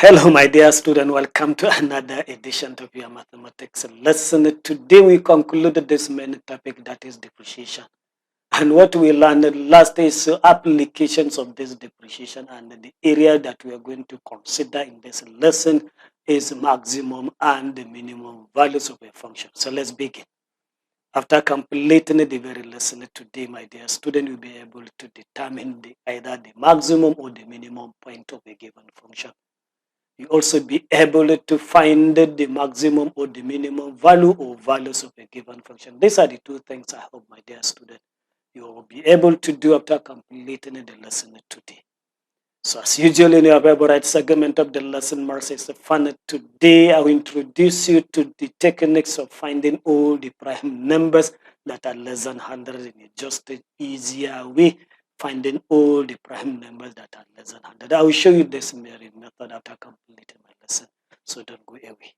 Hello, my dear student. Welcome to another edition of your mathematics lesson. Today we conclude this main topic, that is depreciation. And what we learned last is applications of this depreciation, and the area that we are going to consider in this lesson is maximum and the minimum values of a function. So let's begin. After completing the very lesson today, my dear student, will be able to determine either the maximum or the minimum point of a given function. You also be able to find the maximum or the minimum value or values of a given function. These are the two things I hope, my dear student, you will be able to do after completing the lesson today. So as usual in your favorite segment of the lesson, Mercy is fun. Today I will introduce you to the techniques of finding all the prime numbers that are less than 100 in just an easier way. Finding all the prime numbers that are less than 100. I will show you this method after completing my lesson, so don't go away.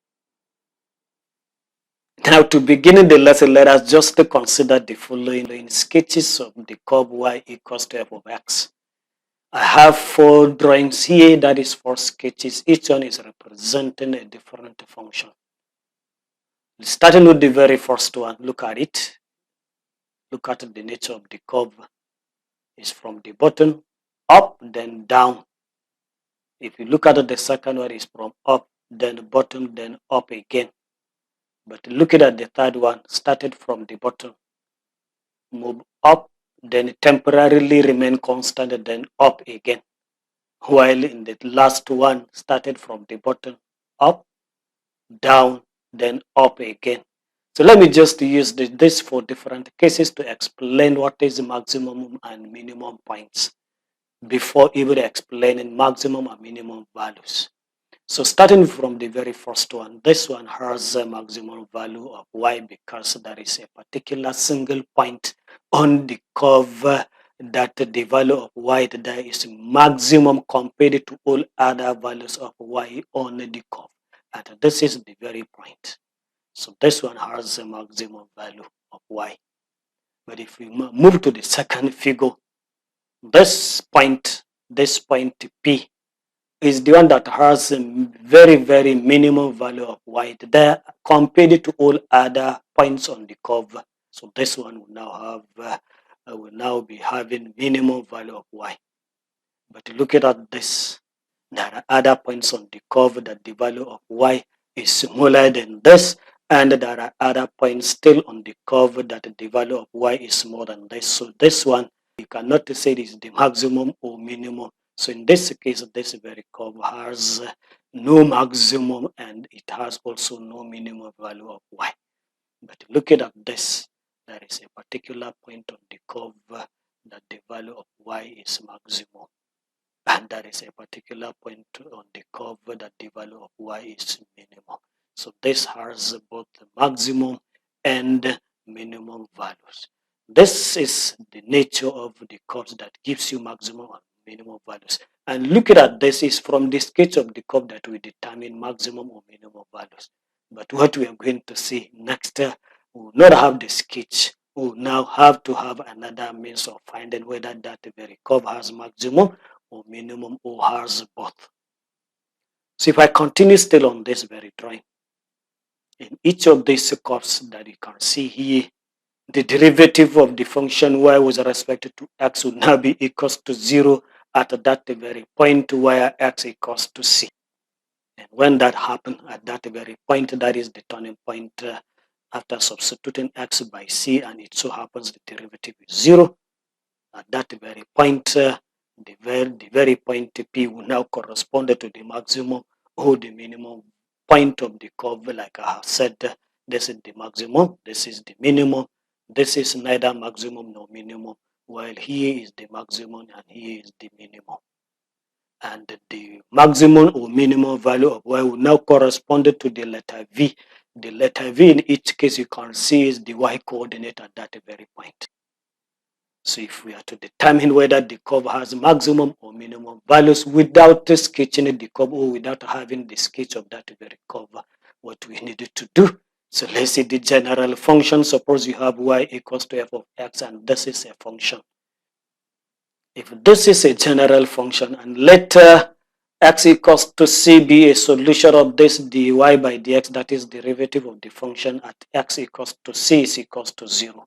Now, to begin the lesson, let us just consider the following sketches of the curve y equals to f of x. I have 4 drawings here, that is 4 sketches. Each one is representing a different function. Starting with the very first one, look at it. Look at the nature of the curve. It's from the bottom up, then down. If you look at the second one, it's from up, then bottom, then up again. But looking at the third one, started from the bottom, move up, then temporarily remain constant, then up again. While in the last one, started from the bottom, up, down, then up again. So let me just use this for different cases to explain what is maximum and minimum points before even explaining maximum and minimum values. So starting from the very first one, this one has a maximum value of y because there is a particular single point on the curve that the value of y there is maximum compared to all other values of y on the curve. And this is the very point. So this one has a maximum value of y. But if we move to the second figure, this point P is the one that has a very minimum value of y there compared to all other points on the curve. So this one will now be having minimum value of y. But looking at this, there are other points on the curve that the value of y is smaller than this, and there are other points still on the curve that the value of y is more than this. So this one, you cannot say it is the maximum or minimum. So in this case, this very curve has no maximum and it has also no minimum value of y. But looking at this, there is a particular point on the curve that the value of y is maximum. And there is a particular point on the curve that the value of y is minimum. So this has both the maximum and minimum values. This is the nature of the curves that gives you maximum and minimum values. And looking at this is from the sketch of the curve that we determine maximum or minimum values. But what we are going to see next, we will not have the sketch. We will now have to have another means of finding whether that very curve has maximum or minimum or has both. So if I continue still on this very drawing, in each of these curves that you can see here, the derivative of the function y with respect to x would now be equals to 0 at that very point where x equals to c. And when that happens at that very point, that is the turning point after substituting x by c, and it so happens the derivative is 0. At that very point, the very point P will now correspond to the maximum or the minimum point of the curve. Like I have said, this is the maximum, this is the minimum, this is neither maximum nor minimum, while here is the maximum and here is the minimum. And the maximum or minimum value of y will now correspond to the letter V. The letter V in each case you can see is the y coordinate at that very point. So if we are to determine whether the curve has maximum or minimum values without sketching the curve or without having the sketch of that very curve, what we need to do. So let's say the general function, suppose you have y equals to f of x and this is a function. If this is a general function and later x equals to c be a solution of this dy by dx, that is derivative of the function at x equals to c is equals to 0.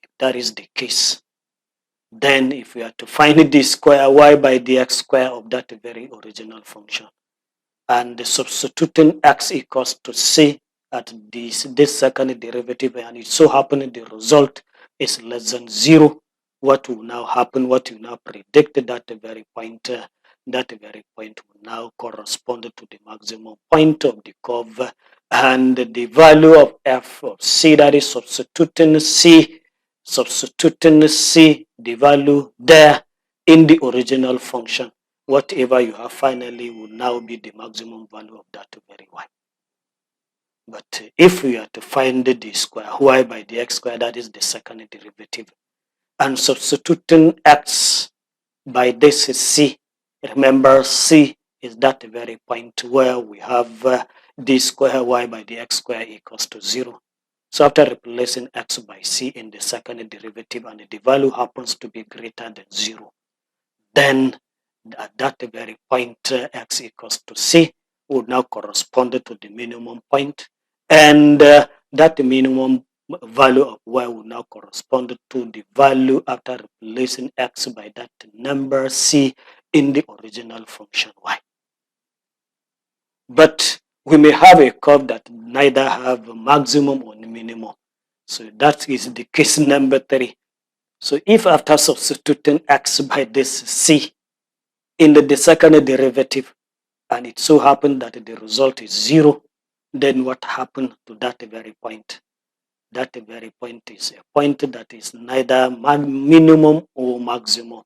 If that is the case, then if we are to find the square y by dx square of that very original function, and substituting x equals to c at this second derivative, and it so happens the result is less than 0, what will now happen, what you now predict, that very point will now correspond to the maximum point of the curve, and the value of f of c, that is substituting c, the value there in the original function, whatever you have finally will now be the maximum value of that very y. But if we are to find the square y by the x square, that is the second derivative, and substituting x by this c, remember c is that very point where we have the square y by the x square equals to 0. So after replacing x by c in the second derivative, and the value happens to be greater than 0, then at that very point x equals to c would now correspond to the minimum point, and that minimum value of y will now correspond to the value after replacing x by that number c in the original function y. But we may have a curve that neither have a maximum or minimum. So that is the case number 3. So if after substituting x by this c in the second derivative, and it so happened that the result is 0, then what happened to that very point? That very point is a point that is neither minimum or maximum.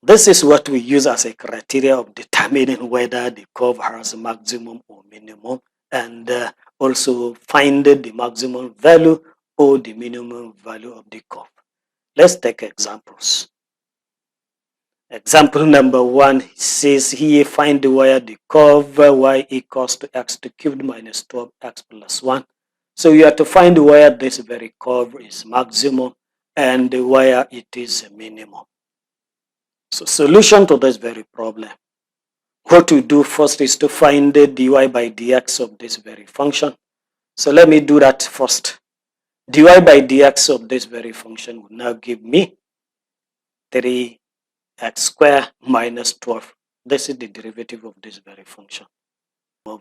This is what we use as a criteria of determining whether the curve has maximum or minimum, and also find the maximum value or the minimum value of the curve. Let's take examples. Example number 1 says here, find where the curve y equals to x to cubed minus 12x plus 1. So you have to find where this very curve is maximum and where it is minimum. So solution to this very problem. What we do first is to find the dy by dx of this very function. So let me do that first. Dy by dx of this very function will now give me 3x squared minus 12. This is the derivative of this very function.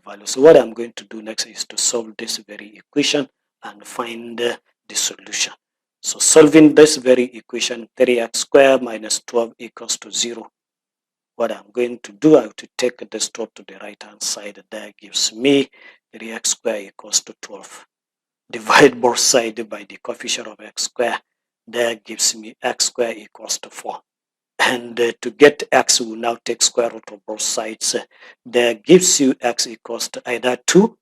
Value. So what I'm going to do next is to solve this very equation and find the solution. So solving this very equation, 3x squared minus 12 equals to 0. What I'm going to do, I have to take this 12 to the right hand side. That gives me 3x squared equals to 12. Divide both sides by the coefficient of x squared. That gives me x squared equals to 4. And to get x, we'll now take square root of both sides. That gives you x equals to either 2,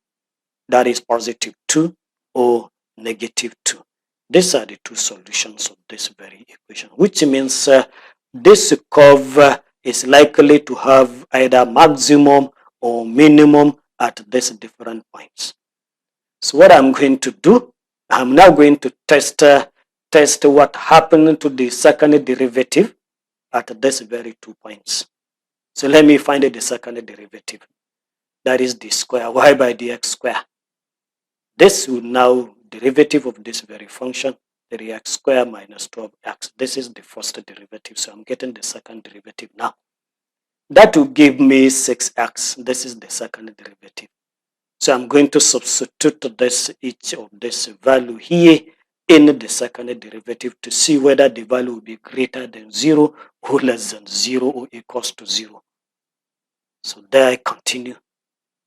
that is positive 2, or negative 2. These are the two solutions of this very equation, which means this curve is likely to have either maximum or minimum at these different points. So what I'm going to do, I'm now going to test what happened to the second derivative at these very 2 points. So let me find the second derivative. That is the square y by dx square. This will now derivative of this very function, 3x squared minus 12x. This is the first derivative, so I'm getting the second derivative now. That will give me 6x. This is the second derivative. So I'm going to substitute each of this value here in the second derivative to see whether the value will be greater than 0 or less than 0 or equals to 0. So there I continue.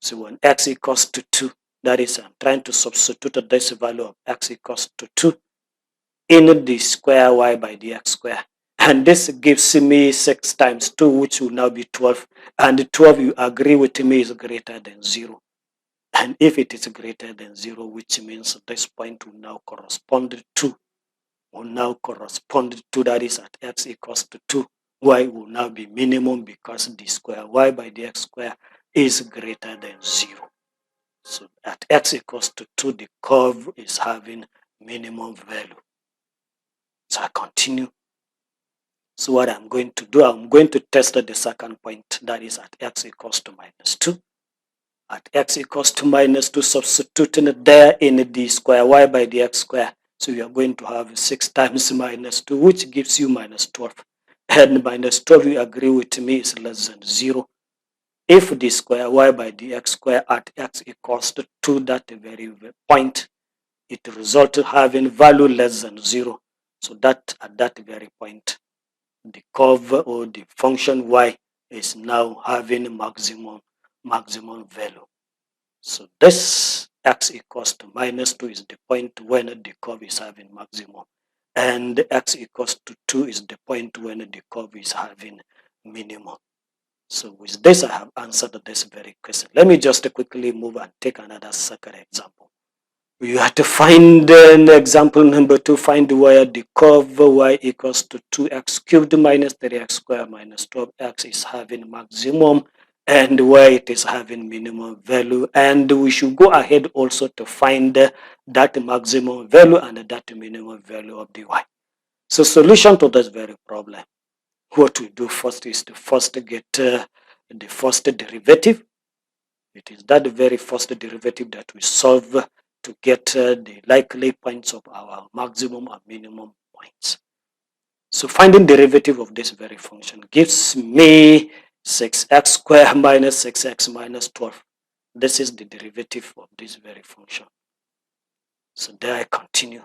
So when x equals to 2, that is, I'm trying to substitute this value of x equals to 2 in the square y by dx square. And this gives me 6 times 2, which will now be 12. And 12, you agree with me, is greater than 0. And if it is greater than 0, which means this point will now correspond to, that is at x equals to 2, y will now be minimum because the square y by dx square is greater than 0. So at x equals to 2, the curve is having minimum value. So I continue. So what I'm going to do, I'm going to test the second point, that is at x equals to minus 2. At x equals to minus 2, substituting there in the square y by the x square. So you are going to have 6 times minus 2, which gives you minus 12. And minus 12, you agree with me, is less than 0. If the square y by the x square at x equals to 2, that very point, it results having value less than 0. So that at that very point, the curve or the function y is now having maximum value. So this x equals to minus 2 is the point when the curve is having maximum, and x equals to 2 is the point when the curve is having minimum. So with this, I have answered this very question. Let me just quickly move and take another second example. You have to find an example number 2, find where the curve y equals to 2x cubed minus 3x squared minus 12x is having maximum and where it is having minimum value. And we should go ahead also to find that maximum value and that minimum value of the y. So solution to this very problem, what we do first is to first get the first derivative. It is that very first derivative that we solve to get the likely points of our maximum and minimum points. So finding derivative of this very function gives me 6x squared minus 6x minus 12. This is the derivative of this very function. So there I continue.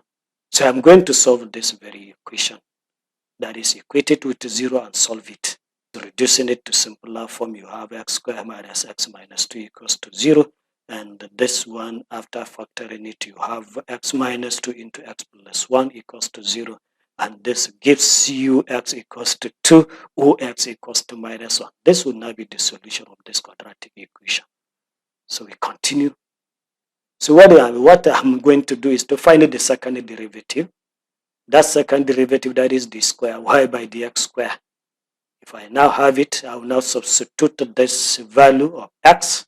So I'm going to solve this very equation that is equated with 0 and solve it. So reducing it to simpler form, you have x squared minus x minus 2 equals to 0. And this one, after factoring it, you have x minus 2 into x plus 1 equals to 0. And this gives you x equals to 2 or x equals to minus 1. This will now be the solution of this quadratic equation. So we continue. So what I'm going to do is to find the second derivative. That second derivative, that is the square y by the x square. If I now have it, I will now substitute this value of x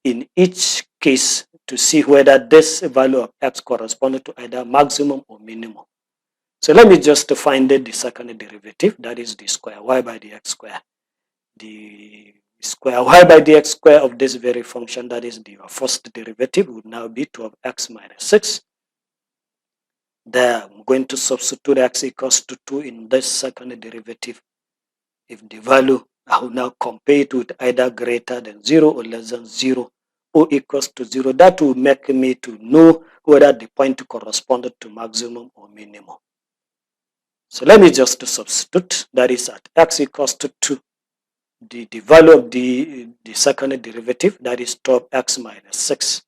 in each case to see whether this value of x corresponds to either maximum or minimum. So let me just find the second derivative, that is the square y by the x square. The square y by the x square of this very function, that is the first derivative, would now be 12x minus 6. There, I'm going to substitute x equals to 2 in this second derivative. If the value, I will now compare it with either greater than 0 or less than 0 or equals to 0. That will make me to know whether the point corresponded to maximum or minimum. So let me just substitute, that is at x equals to 2. The value of the second derivative, that is 12x minus 6.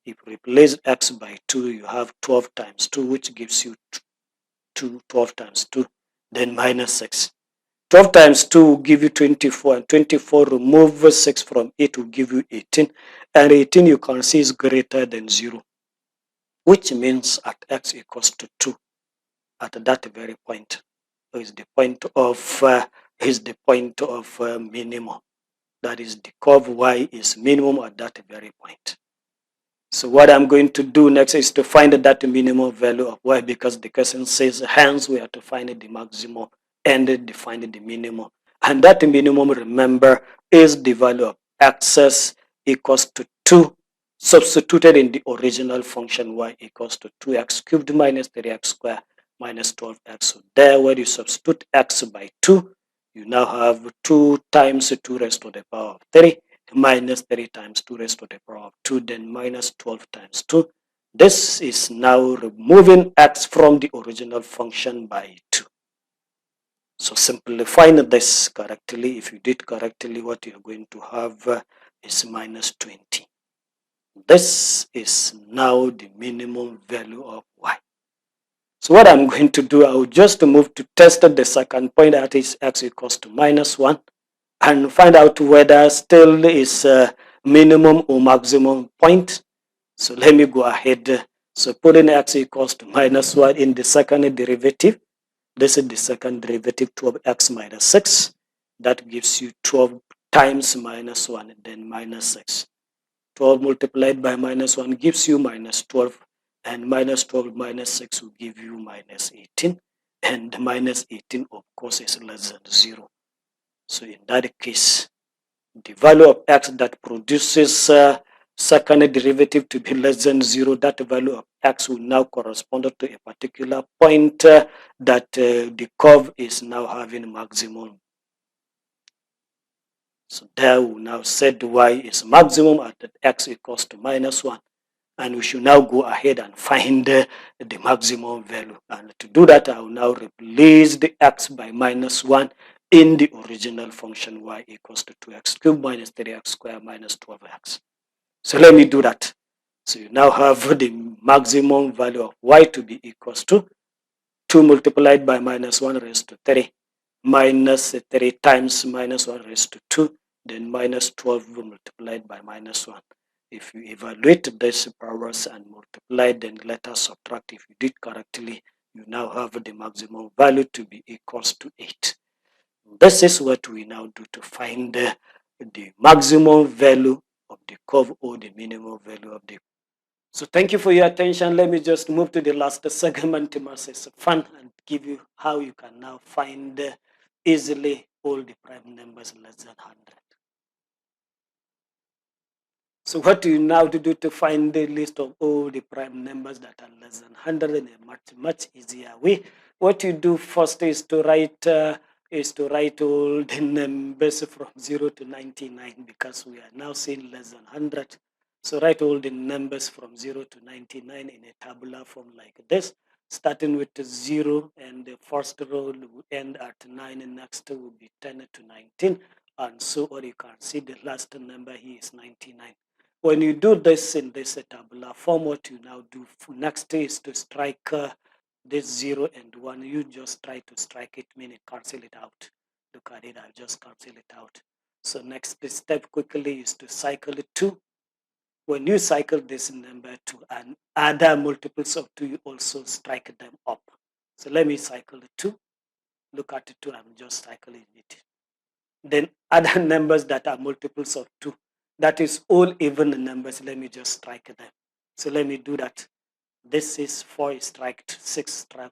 If you replace x by 2, you have 12 times 2, which gives you 12 times 2, then minus 6. 12 times 2 will give you 24, and 24 remove 6 from it will give you 18. And 18 you can see is greater than 0, which means at x equals to 2, at that very point, is the point of minimum. That is, the curve y is minimum at that very point. So what I'm going to do next is to find that minimum value of y, because the question says hence we have to find the maximum and define the minimum. And that minimum, remember, is the value of x equals to 2 substituted in the original function y equals to 2x cubed minus 3x squared minus 12x. So there, where you substitute x by 2, you now have 2 times 2 raised to the power of 3 minus 3 times 2 raised to the power of 2, then minus 12 times 2. This is now removing x from the original function by 2. So simplifying this correctly, if you did correctly, what you're going to have is minus 20. This is now the minimum value of y. So what I'm going to do, I will just move to test the second point, that is x equals to minus 1, and find out whether still is minimum or maximum point. So let me go ahead. So putting x equals to minus 1 in the second derivative. This is the second derivative, 12x minus 6. That gives you 12 times minus 1, then minus 6. 12 multiplied by minus 1 gives you minus 12. And minus 12 minus 6 will give you minus 18. and minus 18, of course, is less than 0. So in that case, the value of x that produces second derivative to be less than 0, that value of x will now correspond to a particular point that the curve is now having maximum. So there we now set y is maximum at x equals to minus 1. And we should now go ahead and find the maximum value. And to do that, I will now replace the x by minus 1 in the original function y equals to 2x cubed minus 3x squared minus 12x. So let me do that. So you now have the maximum value of y to be equals to 2 multiplied by minus 1 raised to 3 minus 3 times minus 1 raised to 2, then minus 12 multiplied by minus 1. If you evaluate these powers and multiply, then let us subtract. If you did correctly, you now have the maximum value to be equals to 8. This is what we now do to find the maximum value of the curve or the minimum value of the. So thank you for your attention. Let me just move to the last segment, it's fun, and give you how you can now find easily all the prime numbers less than 100. So what do you now do to find the list of all the prime numbers that are less than 100 in a much easier way? What you do first is to write all the numbers from 0 to 99, because we are now seeing less than 100. So write all the numbers from 0 to 99 in a tabular form like this, starting with 0, and the first row will end at 9, and next will be 10 to 19, and so on. You can see the last number here is 99. When you do this in this tabular form, what you now do next is to strike this 0 and 1. You just try to strike it, meaning cancel it out. Look at it, I'll just cancel it out. So next step quickly is to cycle 2. When you cycle this number 2 and other multiples of 2, you also strike them up. So let me cycle 2. Look at 2, I'm just cycling it. Then other numbers that are multiples of 2, that is all even numbers, let me just strike them. So let me do that. This is 4 strike 6 strike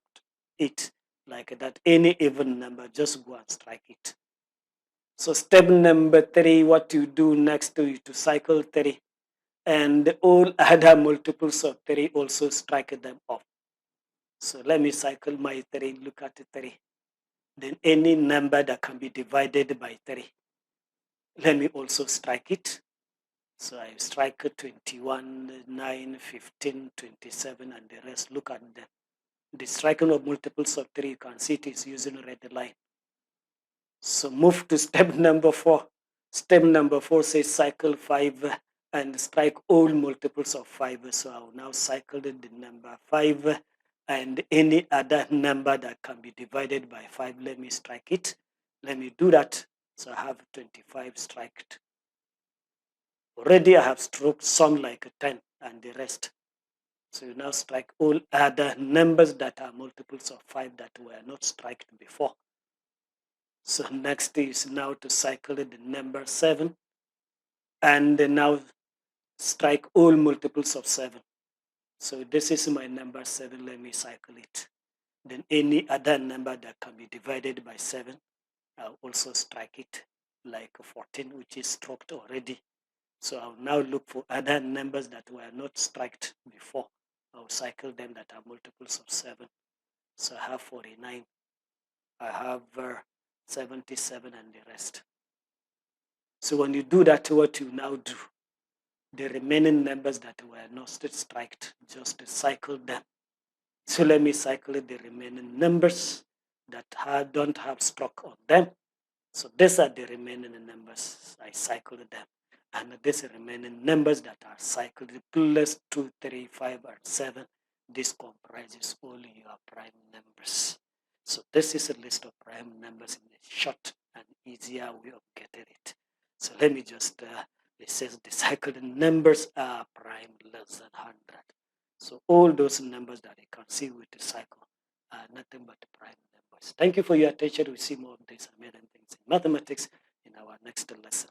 8, like that. Any even number, just go and strike it. So step number 3, what you do next to cycle 3, and all other multiples of 3 also strike them off. So let me cycle my 3, look at 3. Then any number that can be divided by 3, let me also strike it. So I strike 21, 9, 15, 27, and the rest. Look at the striking of multiples of 3. You can see it is using a red line. So move to step number 4. Step number 4 says cycle 5 and strike all multiples of 5. So I will now cycle the number 5 and any other number that can be divided by 5. Let me strike it. Let me do that. So I have 25 striked. Already I have struck some like 10 and the rest. So you now strike all other numbers that are multiples of 5 that were not struck before. So next is now to cycle the number 7 and now strike all multiples of 7. So this is my number 7. Let me cycle it. Then any other number that can be divided by 7, I'll also strike it, like 14, which is struck already. So I'll now look for other numbers that were not struck before. I'll cycle them that are multiples of 7. So I have 49. I have 77 and the rest. So when you do that, what you now do, the remaining numbers that were not struck, just cycle them. So let me cycle the remaining numbers that don't have struck on them. So these are the remaining numbers. I cycled them. And these remaining numbers that are cycled, plus 2, 3, 5, and 7, this comprises only your prime numbers. So this is a list of prime numbers in a short and easier way of getting it. So let me just, it says the cycled numbers are prime less than 100. So all those numbers that you can see with the cycle are nothing but prime numbers. Thank you for your attention. We see more of these amazing things in mathematics in our next lesson.